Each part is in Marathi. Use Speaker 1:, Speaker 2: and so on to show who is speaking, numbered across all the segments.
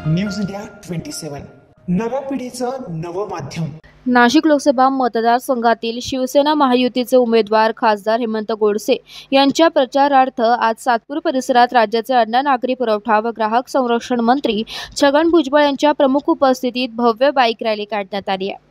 Speaker 1: न्यूज इंडिया 27 नव्या पिढीचं नवं माध्यम।
Speaker 2: नाशिक लोकसभा मतदारसंघातील शिवसेना महायुतीचे उमेदवार खासदार हेमंत गोडसे यांच्या प्रचारार्थ आज सातपूर परिसरात राज्याचे अन्न नागरी पुरवठा व ग्राहक संरक्षण मंत्री छगन भुजबळ यांच्या प्रमुख उपस्थितीत भव्य बाईक रॅली काढण्यात आली आहे।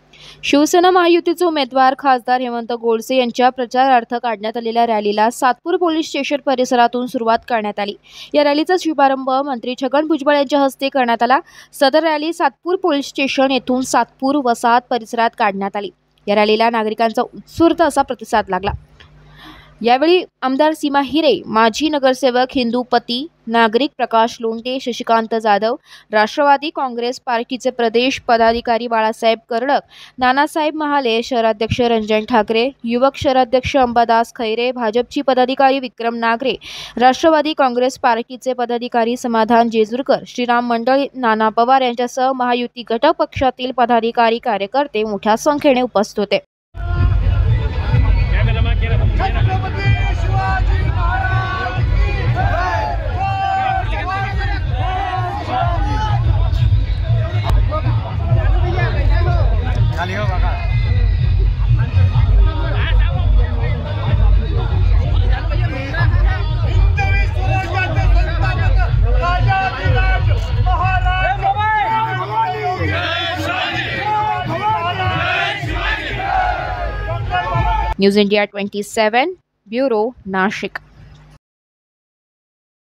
Speaker 2: शिवसेना महायुतीचे उमेदवार खासदार हेमंत गोडसे यांच्या प्रचारार्थ काढण्यात आलेल्या रॅलीला सातपूर पोलीस स्टेशन परिसरातून सुरुवात करण्यात आली। या रॅलीचा शुभारंभ मंत्री छगन भुजबळ यांच्या हस्ते करण्यात आला। सदर रॅली सातपूर पोलीस स्टेशन येथून सातपूर वसाहत परिसरात काढण्यात आली। या रॅलीला नागरिकांचा उत्स्फूर्त असा प्रतिसाद लागला। यावेळी आमदार सीमा हिरे, माजी नगरसेवक हिंदू पती, नागरिक प्रकाश लोंढे, शशिकांत जाधव, राष्ट्रवादी काँग्रेस पार्टीचे प्रदेश पदाधिकारी बाळासाहेब कर्डक, नानासाहेब महाले, शहराध्यक्ष रंजन ठाकरे, युवक शहराध्यक्ष अंबादास खैरे, भाजपची पदाधिकारी विक्रम नागरे, राष्ट्रवादी काँग्रेस पार्टीचे पदाधिकारी समाधान जेजुरकर, श्रीराम मंडळ, नाना पवार यांच्यासह महायुती घटक पक्षातील पदाधिकारी कार्यकर्ते मोठ्या संख्येने उपस्थित होते। News India 27 bureau Nashik.